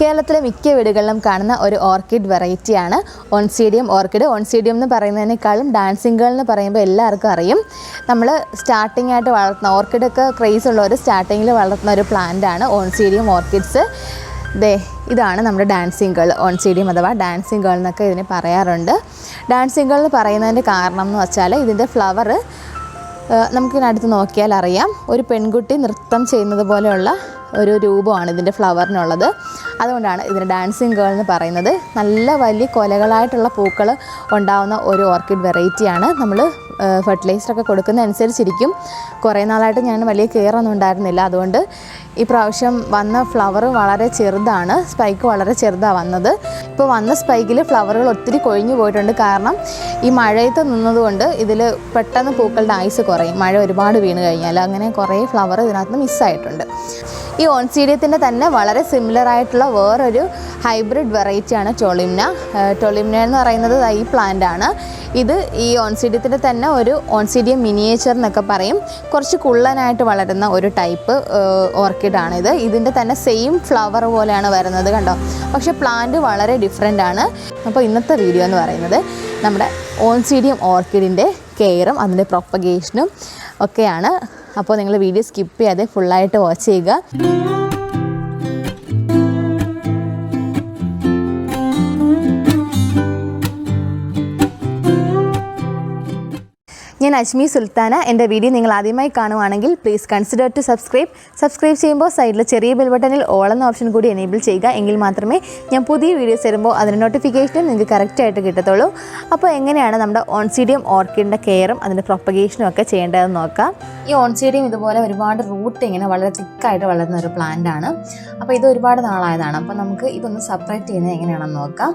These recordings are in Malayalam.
കേരളത്തിലെ മിക്ക വീടുകളിലും കാണുന്ന ഒരു ഓർക്കിഡ് വെറൈറ്റിയാണ് ഓൺസീഡിയം ഓർക്കിഡ്. ഓൺസീഡിയം എന്ന് പറയുന്നതിനേക്കാളും ഡാൻസിങ് ഗേൾ എന്ന് പറയുമ്പോൾ എല്ലാവർക്കും അറിയും. നമ്മൾ സ്റ്റാർട്ടിംഗ് ആയിട്ട് വളർത്തുന്ന ഓർക്കിഡൊക്കെ ക്രേസ് ഉള്ളവർ സ്റ്റാർട്ടിങ്ങിൽ വളർത്തുന്ന ഒരു പ്ലാന്റാണ് ഓൺസീഡിയം ഓർക്കിഡ്സ്. ഇതാണ് നമ്മുടെ ഡാൻസിങ് ഗേൾ, ഓൺസീഡിയം അഥവാ ഡാൻസിങ് ഗേൾ എന്നൊക്കെ ഇതിനെ പറയാറുണ്ട്. ഡാൻസിങ് ഗേൾ എന്ന് പറയുന്നതിൻ്റെ കാരണം എന്ന് വെച്ചാൽ ഇതിൻ്റെ ഫ്ലവർ നമുക്കിതിനടുത്ത് നോക്കിയാൽ അറിയാം, ഒരു പെൺകുട്ടി നൃത്തം ചെയ്യുന്നത് പോലെയുള്ള ഒരു രൂപമാണ് ഇതിൻ്റെ ഫ്ലവറിനുള്ളത്. അതുകൊണ്ടാണ് ഇതിന് ഡാൻസിങ് ഗേൾ എന്ന് പറയുന്നത്. നല്ല വലിയ കൊലകളായിട്ടുള്ള പൂക്കൾ ഉണ്ടാകുന്ന ഒരു ഓർക്കിഡ് വെറൈറ്റിയാണ്. നമ്മൾ ഫെർട്ടിലൈസറൊക്കെ കൊടുക്കുന്ന അനുസരിച്ചിരിക്കും. കുറേ നാളായിട്ട് ഞാൻ വലിയ കെയർ ഒന്നും ഉണ്ടായിരുന്നില്ല. അതുകൊണ്ട് ഈ പ്രാവശ്യം വന്ന ഫ്ലവർ വളരെ ചെറുതാണ്, സ്പൈക്ക് വളരെ ചെറുതാണ് വന്നത്. ഇപ്പോൾ വന്ന സ്പൈക്കിൽ ഫ്ലവറുകൾ ഒത്തിരി കൊഴിഞ്ഞു പോയിട്ടുണ്ട്. കാരണം ഈ മഴയത്ത് നിന്നതുകൊണ്ട് ഇതിൽ പെട്ടെന്ന് പൂക്കളുടെ ആയുസ് കുറയും, മഴ ഒരുപാട് വീണ് കഴിഞ്ഞാൽ. അങ്ങനെ കുറേ ഫ്ലവർ ഇതിനകത്ത് മിസ്സായിട്ടുണ്ട്. ഈ ഓൺസീഡിയത്തിൻ്റെ തന്നെ വളരെ സിമിലർ ആയിട്ടുള്ള വേറൊരു ഹൈബ്രിഡ് വെറൈറ്റിയാണ് ടൊളിംന. ടൊളിംന എന്ന് പറയുന്നത് ഈ പ്ലാന്റ് ആണ്. ഇത് ഈ ഓൺസീഡിയത്തിൻ്റെ തന്നെ ഒരു ഓൺസീഡിയം മിനിയേച്ചർ എന്നൊക്കെ പറയും. കുറച്ച് കുള്ളനായിട്ട് വളരുന്ന ഒരു ടൈപ്പ് ഓർക്കിഡാണിത്. ഇതിൻ്റെ തന്നെ സെയിം ഫ്ലവർ പോലെയാണ് വരുന്നത്, കണ്ടോ. പക്ഷേ പ്ലാന്റ് വളരെ ഡിഫറെൻ്റ് ആണ്. അപ്പോൾ ഇന്നത്തെ വീഡിയോ എന്ന് പറയുന്നത് നമ്മുടെ ഓൺസീഡിയം ഓർക്കിഡിൻ്റെ കെയറും അതിൻ്റെ പ്രൊപ്പഗേഷനും ഒക്കെയാണ്. അപ്പോൾ നിങ്ങൾ വീഡിയോ സ്കിപ്പ് ചെയ്യാതെ ഫുള്ളായിട്ട് വാച്ച് ചെയ്യുക. ഞാൻ അജ്മി സുൽത്താന. എൻ്റെ വീഡിയോ നിങ്ങൾ ആദ്യമായി കാണുവാണെങ്കിൽ പ്ലീസ് കൺസിഡർ ടു സബ്സ്ക്രൈബ് ചെയ്യുമ്പോൾ സൈഡിൽ ചെറിയ ബെൽ ബട്ടണിൽ ഓൾ എന്ന ഓപ്ഷൻ കൂടി എനേബിൾ ചെയ്യുക. എങ്കിൽ മാത്രമേ ഞാൻ പുതിയ വീഡിയോസ് വരുമ്പോൾ അതിൻ്റെ നോട്ടിഫിക്കേഷനും നിങ്ങൾക്ക് കറക്റ്റായിട്ട് കിട്ടത്തുള്ളൂ. അപ്പോൾ എങ്ങനെയാണ് നമ്മുടെ ഓൺസീഡിയം ഓർക്കിഡിൻ്റെ കെയറും അതിൻ്റെ പ്രൊപ്പഗേഷനും ഒക്കെ ചെയ്യേണ്ടതെന്ന് നോക്കാം. ഈ ഓൺസീഡിയം ഇതുപോലെ ഒരുപാട് റൂട്ട് ഇങ്ങനെ വളരെ തിക്കായിട്ട് വളരുന്ന ഒരു പ്ലാന്റ് ആണ്. അപ്പോൾ ഇത് ഒരുപാട് നാളായതാണ്. അപ്പോൾ നമുക്ക് ഇതൊന്ന് സെപ്പറേറ്റ് ചെയ്യുന്നത് എങ്ങനെയാണെന്ന് നോക്കാം.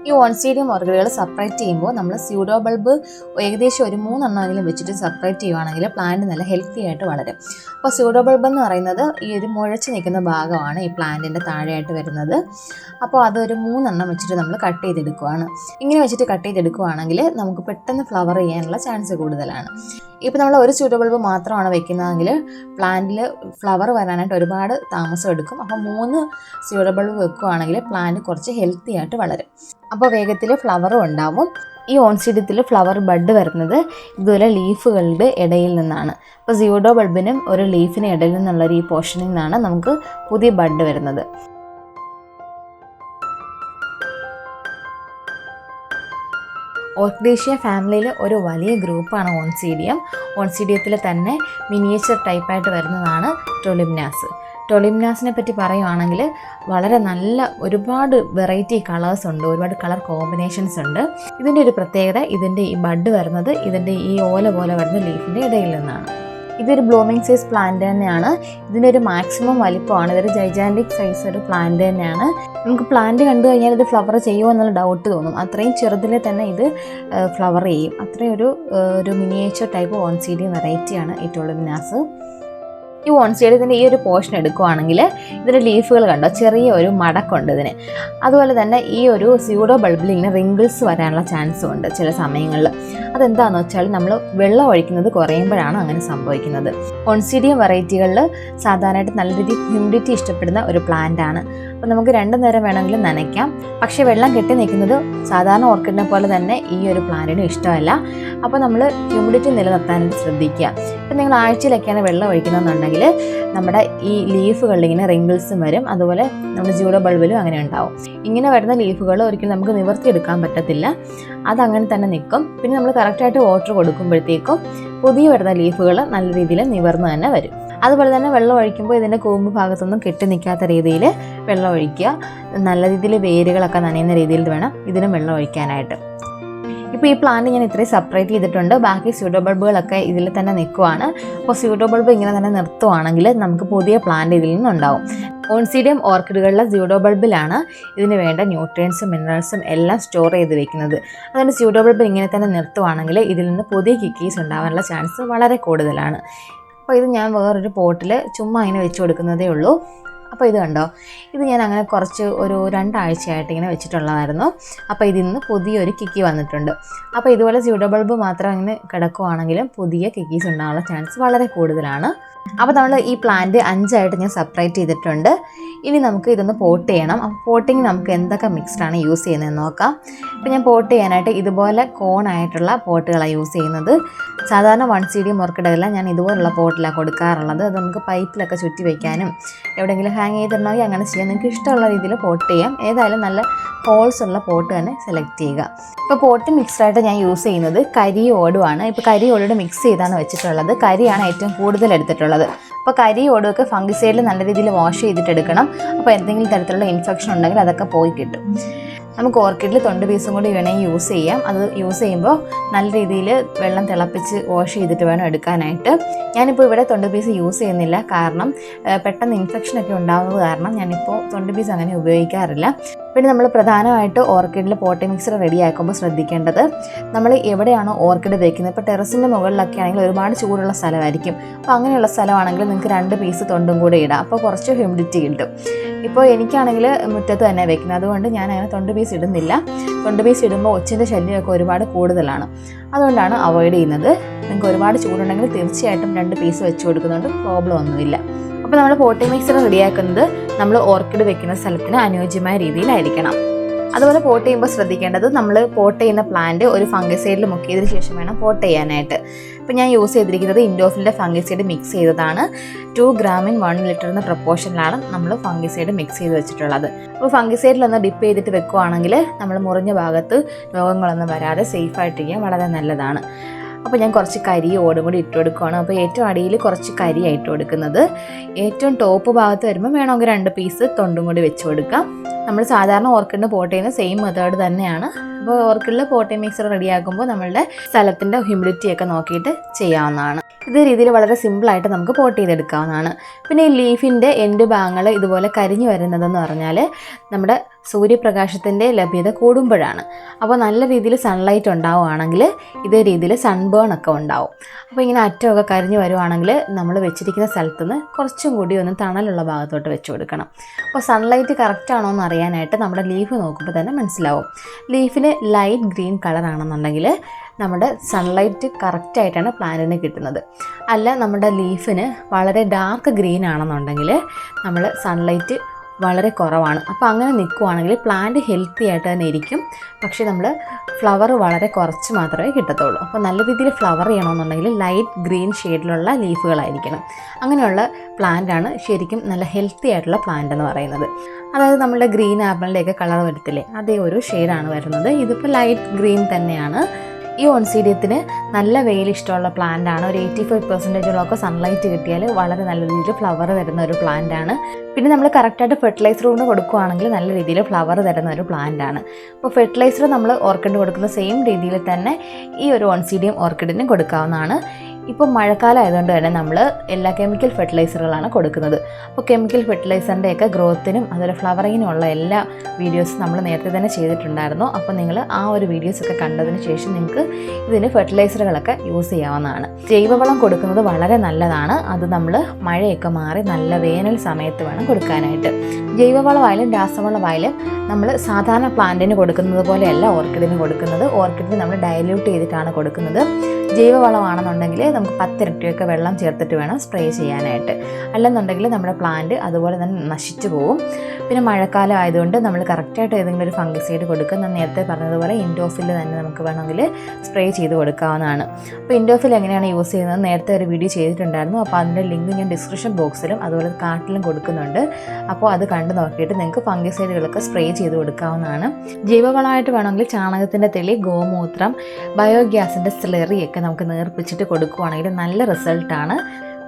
ഈ ഓൺസീഡിയം ഓർക്കിഡുകൾ സെപ്പറേറ്റ് ചെയ്യുമ്പോൾ നമ്മൾ സ്യൂഡോ ബൾബ് ഏകദേശം ഒരു 3 എണ്ണമെങ്കിലും വെച്ചിട്ട് സെപ്പറേറ്റ് ചെയ്യുവാണെങ്കിൽ പ്ലാന്റ് നല്ല ഹെൽത്തി ആയിട്ട് വളരും. അപ്പോൾ സ്യൂഡോ ബൾബ് എന്ന് പറയുന്നത് ഈ ഒരു മുഴച്ച് നിൽക്കുന്ന ഭാഗമാണ് ഈ പ്ലാന്റിൻ്റെ താഴെയായിട്ട് വരുന്നത്. അപ്പോൾ അതൊരു 3 എണ്ണം വെച്ചിട്ട് നമ്മൾ കട്ട് ചെയ്തെടുക്കുകയാണ്. ഇങ്ങനെ വെച്ചിട്ട് കട്ട് ചെയ്തെടുക്കുകയാണെങ്കിൽ നമുക്ക് പെട്ടെന്ന് ഫ്ലവർ ചെയ്യാനുള്ള ചാൻസ് കൂടുതലാണ്. ഇപ്പോൾ നമ്മൾ ഒരു സ്യൂഡോ ബൾബ് മാത്രമാണ് വെക്കുന്നതെങ്കിൽ പ്ലാന്റിൽ ഫ്ലവർ വരാനായിട്ട് ഒരുപാട് താമസം എടുക്കും. അപ്പോൾ 3 സ്യൂഡോ ബൾബ് വെക്കുകയാണെങ്കിൽ പ്ലാന്റ് കുറച്ച് ഹെൽത്തി ആയിട്ട് വളരും. അപ്പോൾ വേഗത്തിൽ ഫ്ലവറും ഉണ്ടാവും. ഈ ഓൺസീഡിയത്തിൽ ഫ്ലവർ ബഡ് വരുന്നത് ഇതുപോലെ ലീഫുകളുടെ ഇടയിൽ നിന്നാണ്. അപ്പോൾ സ്യൂഡോ ബൾബിനും ഒരു ലീഫിന് ഇടയിൽ നിന്നുള്ളൊരു ഈ പോർഷനിൽ നിന്നാണ് നമുക്ക് പുതിയ ബഡ് വരുന്നത്. ഓർക്കിഡേഷ്യ ഫാമിലിയിൽ ഒരു വലിയ ഗ്രൂപ്പാണ് ഓൺസീഡിയം. ഓൺസീഡിയത്തിൽ തന്നെ മിനിയേച്ചർ ടൈപ്പായിട്ട് വരുന്നതാണ് ടൊളിംനാസ്. ടൊളിംനാസിനെ പറ്റി പറയുവാണെങ്കിൽ വളരെ നല്ല ഒരുപാട് വെറൈറ്റി കളേഴ്സ് ഉണ്ട്, ഒരുപാട് കളർ കോമ്പിനേഷൻസ് ഉണ്ട്. ഇതിൻ്റെ ഒരു പ്രത്യേകത ഇതിൻ്റെ ഈ ബഡ് വരുന്നത് ഇതിൻ്റെ ഈ ഓല പോലെ വരുന്ന ലീഫിൻ്റെ ഇടയിൽ നിന്നാണ്. ഇതൊരു ബ്ലൂമിങ് സൈസ് പ്ലാന്റ് തന്നെയാണ്. ഇതിൻ്റെ ഒരു മാക്സിമം വലിപ്പമാണ്. ഇതൊരു ജൈജാൻറ്റിക് സൈസ് ഒരു പ്ലാന്റ് തന്നെയാണ്. നമുക്ക് പ്ലാന്റ് കണ്ടു കഴിഞ്ഞാൽ ഇത് ഫ്ലവർ ചെയ്യുമോ എന്നുള്ള ഡൗട്ട് തോന്നും. അത്രയും ചെറുതിലെ തന്നെ ഇത് ഫ്ലവർ ചെയ്യും. അത്രയും ഒരു മിനിയേച്ചർ ടൈപ്പ് ഓൺസീഡിയം വെറൈറ്റിയാണ് ഈ ടൊളിംനാസ്. ഈ ഓൺസീഡിയത്തിൻ്റെ ഈ ഒരു പോർഷൻ എടുക്കുകയാണെങ്കിൽ ഇതിൻ്റെ ലീഫുകൾ കണ്ടോ, ചെറിയ ഒരു മടക്കുണ്ട് ഇതിന്. അതുപോലെ തന്നെ ഈ ഒരു സ്യൂഡോ ബൾബിൽ ഇങ്ങനെ റിങ്കിൾസ് വരാനുള്ള ചാൻസും ഉണ്ട് ചില സമയങ്ങളിൽ. അതെന്താണെന്ന് വെച്ചാൽ നമ്മൾ വെള്ളം ഒഴിക്കുന്നത് കുറയുമ്പോഴാണ് അങ്ങനെ സംഭവിക്കുന്നത്. ഓൺസീഡിയം വെറൈറ്റികളിൽ സാധാരണയായിട്ട് നല്ല രീതിയിൽ ഹ്യൂമിഡിറ്റി ഇഷ്ടപ്പെടുന്ന ഒരു പ്ലാന്റ് ആണ്. അപ്പോൾ നമുക്ക് 2 നേരം വേണമെങ്കിലും നനയ്ക്കാം. പക്ഷേ വെള്ളം കെട്ടി നിൽക്കുന്നത് സാധാരണ ഓർക്കിഡിനെ പോലെ തന്നെ ഈ ഒരു പ്ലാന്റിനും ഇഷ്ടമല്ല. അപ്പോൾ നമ്മൾ ഹ്യൂമിഡിറ്റി നിലനിർത്താനായിട്ട് ശ്രദ്ധിക്കുക. ഇപ്പം നിങ്ങൾ ആഴ്ചയിലൊക്കെയാണ് വെള്ളം ഒഴിക്കുന്നതെന്നുണ്ടെങ്കിൽ നമ്മുടെ ഈ ലീഫുകളിൽ ഇങ്ങനെ റിങ്കിൾസും വരും. അതുപോലെ നമ്മുടെ സ്യൂഡോ ബൾബിലും അങ്ങനെ ഉണ്ടാവും. ഇങ്ങനെ വരുന്ന ലീഫുകൾ ഒരിക്കലും നമുക്ക് നിവർത്തിയെടുക്കാൻ പറ്റത്തില്ല, അതങ്ങനെ തന്നെ നിൽക്കും. പിന്നെ നമ്മൾ കറക്റ്റായിട്ട് വാട്ടർ കൊടുക്കുമ്പോഴത്തേക്കും പുതിയ വരുന്ന ലീഫുകൾ നല്ല രീതിയിൽ നിവർന്ന് തന്നെ വരും. അതുപോലെ തന്നെ വെള്ളം ഒഴിക്കുമ്പോൾ ഇതിൻ്റെ കൂമ്പ് ഭാഗത്തൊന്നും കെട്ടി നിൽക്കാത്ത രീതിയിൽ വെള്ളം ഒഴിക്കുക. നല്ല രീതിയിൽ വേരുകളൊക്കെ നനയുന്ന രീതിയിൽ വേണം ഇതിനും വെള്ളം ഒഴിക്കാനായിട്ട്. ഇപ്പോൾ ഈ പ്ലാന്റ് ഞാൻ ഇത്രയും സെപ്പറേറ്റ് ചെയ്തിട്ടുണ്ട്. ബാക്കി സ്യൂഡോ ബൾബുകളൊക്കെ ഇതിൽ തന്നെ നിൽക്കുവാണ്. അപ്പോൾ സ്യൂഡോ ബൾബ് ഇങ്ങനെ തന്നെ നിർത്തുവാണെങ്കിൽ നമുക്ക് പുതിയ പ്ലാന്റ് ഇതിൽ നിന്നുണ്ടാവും. ഓൺസീഡിയം ഓർക്കിഡുകളിലെ സ്യൂഡോ ബൾബിലാണ് ഇതിന് വേണ്ട ന്യൂട്രിയൻസും മിനറൽസും എല്ലാം സ്റ്റോർ ചെയ്ത് വെക്കുന്നത്. അതുകൊണ്ട് സ്യൂഡോ ബൾബ് ഇങ്ങനെ തന്നെ നിർത്തുവാണെങ്കിൽ ഇതിൽ നിന്ന് പുതിയ കിക്കീസ് ഉണ്ടാകാനുള്ള ചാൻസ് വളരെ കൂടുതലാണ്. അപ്പോൾ ഇത് ഞാൻ വേറൊരു പോട്ടിൽ ചുമ്മാ ഇങ്ങനെ വെച്ച് കൊടുക്കുന്നതേ ഉള്ളൂ. അപ്പോൾ ഇത് കണ്ടോ, ഇത് ഞാൻ അങ്ങനെ കുറച്ച് ഒരു 2 ആഴ്ചയായിട്ട് ഇങ്ങനെ വെച്ചിട്ടുള്ളതായിരുന്നു. അപ്പോൾ ഇതിന്ന് പുതിയൊരു കിക്കി വന്നിട്ടുണ്ട്. അപ്പോൾ ഇതുപോലെ സ്യൂഡോ ബൾബ് മാത്രം ഇങ്ങനെ കിടക്കുവാണെങ്കിലും പുതിയ കിക്കീസ് ഉണ്ടാകാനുള്ള ചാൻസ് വളരെ കൂടുതലാണ്. അപ്പോൾ നമ്മൾ ഈ പ്ലാന്റ് 5 ആയിട്ട് ഞാൻ സെപ്പറേറ്റ് ചെയ്തിട്ടുണ്ട്. ഇനി നമുക്ക് ഇതൊന്ന് പോട്ട് ചെയ്യണം. അപ്പോൾ പോട്ടിങ് നമുക്ക് എന്തൊക്കെ മിക്സ്ഡാണ് യൂസ് ചെയ്യുന്നതെന്ന് നോക്കാം. ഇപ്പോൾ ഞാൻ പോട്ട് ചെയ്യാനായിട്ട് ഇതുപോലെ കോണായിട്ടുള്ള പോട്ടുകളാണ് യൂസ് ചെയ്യുന്നത്. സാധാരണ Oncidium ഓർക്കിഡെല്ലാം ഞാൻ ഇതുപോലുള്ള പോട്ടിലാണ് കൊടുക്കാറുള്ളത്. അത് നമുക്ക് പൈപ്പിലൊക്കെ ചുറ്റി വയ്ക്കാനും എവിടെയെങ്കിലും ഹാങ് ചെയ്തിടണമെങ്കിൽ അങ്ങനെ ചെയ്യാം. നിങ്ങൾക്ക് ഇഷ്ടമുള്ള രീതിയിൽ പോട്ട് ചെയ്യാം. ഏതായാലും നല്ല ഹോൾസ് ഉള്ള പോട്ട് തന്നെ സെലക്ട് ചെയ്യുക. ഇപ്പോൾ പോട്ട് മിക്സ്ഡായിട്ട് ഞാൻ യൂസ് ചെയ്യുന്നത് കരി ഓടുമാണ്. ഇപ്പോൾ കരി ഓടോട് മിക്സ് ചെയ്താണ് വെച്ചിട്ടുള്ളത്. കരിയാണ് ഏറ്റവും കൂടുതൽ എടുത്തിട്ടുള്ളത്. അപ്പോൾ കരി ഓടുമൊക്കെ ഫംഗിസൈഡിൽ നല്ല രീതിയിൽ വാഷ് ചെയ്തിട്ട് എടുക്കണം. അപ്പോൾ എന്തെങ്കിലും തരത്തിലുള്ള ഇൻഫെക്ഷൻ ഉണ്ടെങ്കിൽ അതൊക്കെ പോയി കിട്ടും. നമുക്ക് ഓർക്കിഡിൽ തൊണ്ട് പീസും കൂടി വേണമെങ്കിൽ യൂസ് ചെയ്യാം. അത് യൂസ് ചെയ്യുമ്പോൾ നല്ല രീതിയിൽ വെള്ളം തിളപ്പിച്ച് വാഷ് ചെയ്തിട്ട് വേണം എടുക്കാനായിട്ട്. ഞാനിപ്പോൾ ഇവിടെ തൊണ്ട് പീസ് യൂസ് ചെയ്യുന്നില്ല, കാരണം പെട്ടെന്ന് ഇൻഫെക്ഷനൊക്കെ ഉണ്ടാകുന്നത് കാരണം ഞാനിപ്പോൾ തൊണ്ട് പീസ് അങ്ങനെ ഉപയോഗിക്കാറില്ല. പിന്നെ നമ്മൾ പ്രധാനമായിട്ട് ഓർക്കിഡിൽ പോട്ടിംഗ് മിക്സർ റെഡിയാക്കുമ്പോൾ ശ്രദ്ധിക്കേണ്ടത്, നമ്മൾ എവിടെയാണോ ഓർക്കിഡ് വയ്ക്കുന്നത്, ഇപ്പോൾ ടെറസിൻ്റെ മുകളിലൊക്കെ ആണെങ്കിൽ ഒരുപാട് ചൂടുള്ള സ്ഥലമായിരിക്കും. അപ്പോൾ അങ്ങനെയുള്ള സ്ഥലമാണെങ്കിൽ നിങ്ങൾക്ക് 2 പീസ് തൊണ്ടും കൂടെ ഇടാം. അപ്പോൾ കുറച്ച് ഹ്യൂമിഡിറ്റി കിട്ടും. ഇപ്പോൾ എനിക്കാണെങ്കിൽ മുറ്റത്ത് തന്നെ വെക്കുന്നത്, അതുകൊണ്ട് ഞാൻ അങ്ങനെ തൊണ്ട് പീസ് ഇടുന്നില്ല. തൊണ്ട് പീസ് ഇടുമ്പോൾ ഒച്ചിൻ്റെ ശല്യമൊക്കെ ഒരുപാട് കൂടുതലാണ്, അതുകൊണ്ടാണ് അവോയ്ഡ് ചെയ്യുന്നത്. നിങ്ങൾക്ക് ഒരുപാട് ചൂടുണ്ടെങ്കിൽ തീർച്ചയായിട്ടും 2 പീസ് വെച്ച് കൊടുക്കുന്നുണ്ട്, പ്രോബ്ലം ഒന്നുമില്ല. അപ്പോൾ നമ്മൾ പോട്ടിംഗ് മിക്സർ റെഡിയാക്കുന്നത് നമ്മൾ ഓർക്കിഡ് വെക്കുന്ന സ്ഥലത്തിന് അനുയോജ്യമായ രീതിയിലായിരിക്കണം. അതുപോലെ പോട്ട് ചെയ്യുമ്പോൾ ശ്രദ്ധിക്കേണ്ടത്, നമ്മൾ പോട്ട് ചെയ്യുന്ന പ്ലാന്റ് ഒരു ഫംഗിസൈഡിൽ മുക്കിയതിന് ശേഷം വേണം പോട്ട് ചെയ്യാനായിട്ട്. ഇപ്പോൾ ഞാൻ യൂസ് ചെയ്തിരിക്കുന്നത് ഇൻഡോഫിലിൻ്റെ ഫംഗിസൈഡ് മിക്സ് ചെയ്തതാണ്. 2 gram in 1 liter എന്ന പ്രൊപ്പോർഷനിലാണ് നമ്മൾ ഫംഗിസൈഡ് മിക്സ് ചെയ്ത് വെച്ചിട്ടുള്ളത്. അപ്പോൾ ഫംഗിസൈഡിലൊന്ന് ഡിപ്പ് ചെയ്തിട്ട് വെക്കുവാണെങ്കിൽ നമ്മൾ മുറിഞ്ഞ ഭാഗത്ത് രോഗങ്ങളൊന്നും വരാതെ സേഫായിട്ടിരിക്കാൻ വളരെ നല്ലതാണ്. അപ്പോൾ ഞാൻ കുറച്ച് കരി ഓടും കൂടി ഇട്ട് കൊടുക്കുകയാണ്. അപ്പോൾ ഏറ്റവും അടിയിൽ കുറച്ച് കരിയായിട്ട് കൊടുക്കുന്നത്. ഏറ്റവും ടോപ്പ് ഭാഗത്ത് വരുമ്പോൾ വേണമെങ്കിൽ 2 പീസ് തൊണ്ടും കൂടി വെച്ച് കൊടുക്കാം. നമ്മൾ സാധാരണ ഓർക്കിഡിന് പോട്ട് ചെയ്യുന്ന സെയിം മെത്തേഡ് തന്നെയാണ്. അപ്പോൾ ഓർക്കിഡിൽ പോട്ടിംഗ് മിക്സർ റെഡിയാക്കുമ്പോൾ നമ്മളുടെ സ്ഥലത്തിൻ്റെ ഹ്യൂമിഡിറ്റിയൊക്കെ നോക്കിയിട്ട് ചെയ്യാവുന്നതാണ്. ഇതേ രീതിയിൽ വളരെ സിമ്പിളായിട്ട് നമുക്ക് പോട്ട് ചെയ്തെടുക്കാവുന്നതാണ്. പിന്നെ ഈ ലീഫിൻ്റെ എൻഡ് ഭാഗങ്ങൾ ഇതുപോലെ കരിഞ്ഞു വരുന്നതെന്ന് പറഞ്ഞാൽ നമ്മുടെ സൂര്യപ്രകാശത്തിൻ്റെ ലഭ്യത കൂടുമ്പോഴാണ്. അപ്പോൾ നല്ല രീതിയിൽ സൺലൈറ്റ് ഉണ്ടാവുകയാണെങ്കിൽ ഇതേ രീതിയിൽ സൺബേൺ ഒക്കെ ഉണ്ടാവും. അപ്പോൾ ഇങ്ങനെ അറ്റമൊക്കെ കരിഞ്ഞു വരുവാണെങ്കിൽ നമ്മൾ വെച്ചിരിക്കുന്ന സ്ഥലത്ത് നിന്ന് കുറച്ചും കൂടി ഒന്ന് തണലുള്ള ഭാഗത്തോട്ട് വെച്ച് കൊടുക്കണം. അപ്പോൾ സൺലൈറ്റ് കറക്റ്റ് ആണോ എന്ന് അറിയാനായിട്ട് നമ്മുടെ ലീഫ് നോക്കുമ്പോൾ തന്നെ മനസ്സിലാവും. ലീഫിന് ലൈറ്റ് ഗ്രീൻ കളറാണെന്നുണ്ടെങ്കിൽ നമ്മുടെ സൺലൈറ്റ് കറക്റ്റായിട്ടാണ് പ്ലാന്റിന് കിട്ടുന്നത്. അല്ല നമ്മുടെ ലീഫിന് വളരെ ഡാർക്ക് ഗ്രീൻ ആണെന്നുണ്ടെങ്കിൽ നമ്മൾ സൺലൈറ്റ് വളരെ കുറവാണ്. അപ്പോൾ അങ്ങനെ നിൽക്കുവാണെങ്കിൽ പ്ലാന്റ് ഹെൽത്തി ആയിട്ട് തന്നെ ഇരിക്കും, പക്ഷേ നമ്മൾ ഫ്ലവർ വളരെ കുറച്ച് മാത്രമേ കിട്ടത്തുള്ളൂ. അപ്പോൾ നല്ല രീതിയിൽ ഫ്ലവർ ചെയ്യണമെന്നുണ്ടെങ്കിൽ ലൈറ്റ് ഗ്രീൻ ഷെയ്ഡിലുള്ള ലീഫുകളായിരിക്കണം. അങ്ങനെയുള്ള പ്ലാന്റാണ് ശരിക്കും നല്ല ഹെൽത്തി ആയിട്ടുള്ള പ്ലാന്റ് എന്ന് പറയുന്നത്. അതായത് നമ്മുടെ ഗ്രീൻ ആപ്പിളിൻ്റെയൊക്കെ കളർ വരത്തില്ലേ, അതേ ഒരു ഷെയ്ഡാണ് വരുന്നത്. ഇതിപ്പോൾ ലൈറ്റ് ഗ്രീൻ തന്നെയാണ്. ഈ ഓൺസീഡിയത്തിന് നല്ല വെയിൽ ഇഷ്ടമുള്ള പ്ലാന്റാണ്. ഒരു 85% സൺലൈറ്റ് കിട്ടിയാൽ വളരെ നല്ല രീതിയിൽ ഫ്ലവർ തരുന്ന ഒരു പ്ലാന്റാണ്. പിന്നെ നമ്മൾ കറക്റ്റായിട്ട് ഫെർട്ടിലൈസർ കൊണ്ട് കൊടുക്കുകയാണെങ്കിൽ നല്ല രീതിയിൽ ഫ്ലവർ തരുന്ന ഒരു പ്ലാന്റാണ്. അപ്പോൾ ഫെർട്ടിലൈസർ നമ്മൾ ഓർക്കിഡിന് കൊടുക്കുന്ന സെയിം രീതിയിൽ തന്നെ ഈ ഒരു ഓൺസീഡിയം ഓർക്കിഡിന് കൊടുക്കാവുന്നതാണ്. ഇപ്പോൾ മഴക്കാലം ആയതുകൊണ്ട് തന്നെ നമ്മൾ എല്ലാ കെമിക്കൽ ഫെർട്ടിലൈസറുകളാണ് കൊടുക്കുന്നത്. അപ്പോൾ കെമിക്കൽ ഫെർട്ടിലൈസറിൻ്റെയൊക്കെ ഗ്രോത്തിനും അതുപോലെ ഫ്ലവറിങ്ങിനും ഉള്ള എല്ലാ വീഡിയോസും നമ്മൾ നേരത്തെ തന്നെ ചെയ്തിട്ടുണ്ടായിരുന്നു. അപ്പോൾ നിങ്ങൾ ആ ഒരു വീഡിയോസൊക്കെ കണ്ടതിന് ശേഷം നിങ്ങൾക്ക് ഇതിന് ഫെർട്ടിലൈസറുകളൊക്കെ യൂസ് ചെയ്യാവുന്നതാണ്. ജൈവവളം കൊടുക്കുന്നത് വളരെ നല്ലതാണ്. അത് നമ്മൾ മഴയൊക്കെ മാറി നല്ല വേനൽ സമയത്ത് വേണം കൊടുക്കാനായിട്ട്. ജൈവവളമായാലും രാസവളമായാലും നമ്മൾ സാധാരണ പ്ലാന്റിന് കൊടുക്കുന്നത് പോലെയല്ല ഓർക്കിഡിന് കൊടുക്കുന്നത്. ഓർക്കിഡിന് നമ്മൾ ഡയല്യൂട്ട് ചെയ്തിട്ടാണ് കൊടുക്കുന്നത്. ജൈവവളമാണെന്നുണ്ടെങ്കിൽ നമുക്ക് 10 ഇരട്ടിയൊക്കെ വെള്ളം ചേർത്തിട്ട് വേണം സ്പ്രേ ചെയ്യാനായിട്ട്. അല്ലെന്നുണ്ടെങ്കിൽ നമ്മുടെ പ്ലാന്റ് അതുപോലെ തന്നെ നശിച്ചു പോകും. പിന്നെ മഴക്കാലം ആയതുകൊണ്ട് നമ്മൾ കറക്റ്റായിട്ട് ഏതെങ്കിലും ഒരു ഫംഗിസൈഡ് കൊടുക്കുക. ഞാൻ നേരത്തെ പറഞ്ഞതുപോലെ ഇൻഡോഫിൽ തന്നെ നമുക്ക് വേണമെങ്കിൽ സ്പ്രേ ചെയ്ത് കൊടുക്കാവുന്നതാണ്. അപ്പോൾ ഇൻഡോഫിൽ എങ്ങനെയാണ് യൂസ് ചെയ്യുന്നത് നേരത്തെ ഒരു വീഡിയോ ചെയ്തിട്ടുണ്ടായിരുന്നു. അപ്പോൾ അതിൻ്റെ ലിങ്ക് ഞാൻ ഡിസ്ക്രിപ്ഷൻ ബോക്സിലും അതുപോലെ കാർട്ടിലും കൊടുക്കുന്നുണ്ട്. അപ്പോൾ അത് കണ്ടു നോക്കിയിട്ട് നിങ്ങൾക്ക് ഫംഗിസൈഡുകളൊക്കെ സ്പ്രേ ചെയ്ത് കൊടുക്കാവുന്നതാണ്. ജൈവവളമായിട്ട് വേണമെങ്കിൽ ചാണകത്തിൻ്റെ തെളി, ഗോമൂത്രം, ബയോഗ്യാസിൻ്റെ സ്ലറിയൊക്കെ നമുക്ക് നേർപ്പിച്ചിട്ട് കൊടുക്കുകയാണെങ്കിൽ നല്ല റിസൾട്ടാണ്.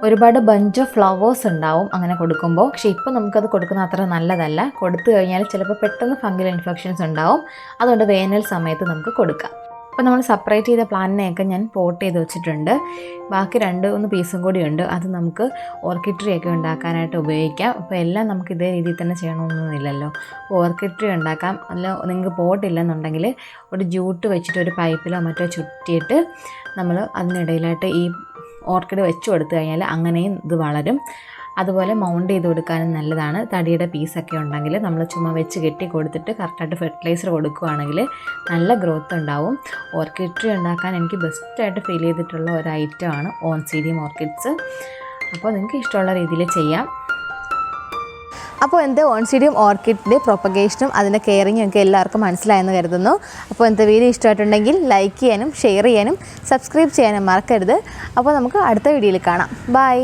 ഒരുപാട് ബഞ്ച് ഓഫ് ഫ്ലവേഴ്സ് ഉണ്ടാവും അങ്ങനെ കൊടുക്കുമ്പോൾ. പക്ഷേ ഇപ്പോൾ നമുക്കത് കൊടുക്കുന്നത് അത്ര നല്ലതല്ല. കൊടുത്തു കഴിഞ്ഞാൽ ചിലപ്പോൾ പെട്ടെന്ന് ഫംഗൽ ഇൻഫെക്ഷൻസ് ഉണ്ടാവും. അതുകൊണ്ട് വേനൽ സമയത്ത് നമുക്ക് കൊടുക്കാം. അപ്പോൾ നമ്മൾ സെപ്പറേറ്റ് ചെയ്ത പ്ലാന്റിനെയൊക്കെ ഞാൻ പോട്ട് ചെയ്ത് വെച്ചിട്ടുണ്ട്. ബാക്കി 2-3 പീസും കൂടി ഉണ്ട്. അത് നമുക്ക് ഓർക്കിഡ് ട്രീ ഒക്കെ ഉണ്ടാക്കാനായിട്ട് ഉപയോഗിക്കാം. അപ്പോൾ എല്ലാം നമുക്ക് ഇതേ രീതിയിൽ തന്നെ ചെയ്യണമെന്നൊന്നുമില്ലല്ലോ. അപ്പോൾ ഓർക്കിഡ് ട്രീ ഉണ്ടാക്കാം. അല്ല നിങ്ങൾക്ക് പോട്ടില്ലെന്നുണ്ടെങ്കിൽ ഒരു ജൂട്ട് വെച്ചിട്ട് ഒരു പൈപ്പിലോ മറ്റോ ചുറ്റിയിട്ട് നമ്മൾ അതിനിടയിലായിട്ട് ഈ ഓർക്കിഡ് വെച്ച് കൊടുത്തു കഴിഞ്ഞാൽ അങ്ങനെയും ഇത് വളരും. അതുപോലെ മൗണ്ട് ചെയ്ത് കൊടുക്കാനും നല്ലതാണ്. തടിയുടെ പീസൊക്കെ ഉണ്ടെങ്കിൽ നമ്മൾ ചുമ്മാ വെച്ച് കെട്ടി കൊടുത്തിട്ട് കറക്റ്റായിട്ട് ഫെർട്ടിലൈസർ കൊടുക്കുകയാണെങ്കിൽ നല്ല ഗ്രോത്ത് ഉണ്ടാവും. ഓർക്കിഡ് ട്രീ ഉണ്ടാക്കാൻ എനിക്ക് ബെസ്റ്റായിട്ട് ഫീൽ ചെയ്തിട്ടുള്ള ഒരു ഐറ്റമാണ് ഓൺസീഡിയം ഓർക്കിഡ്സ്. അപ്പോൾ നിങ്ങൾക്ക് ഇഷ്ടമുള്ള രീതിയിൽ ചെയ്യാം. അപ്പോൾ എൻ്റെ ഓൺസിഡിയം ഓർക്കിഡിൻ്റെ പ്രൊപ്പഗേഷനും അതിൻ്റെ കെയറിങ്ങും ഒക്കെ എല്ലാവർക്കും മനസ്സിലായെന്ന് കരുതുന്നു. അപ്പോൾ എൻ്റെ വീഡിയോ ഇഷ്ടമായിട്ടുണ്ടെങ്കിൽ ലൈക്ക് ചെയ്യാനും ഷെയർ ചെയ്യാനും സബ്സ്ക്രൈബ് ചെയ്യാനും മറക്കരുത്. അപ്പോൾ നമുക്ക് അടുത്ത വീഡിയോയിൽ കാണാം. ബൈ.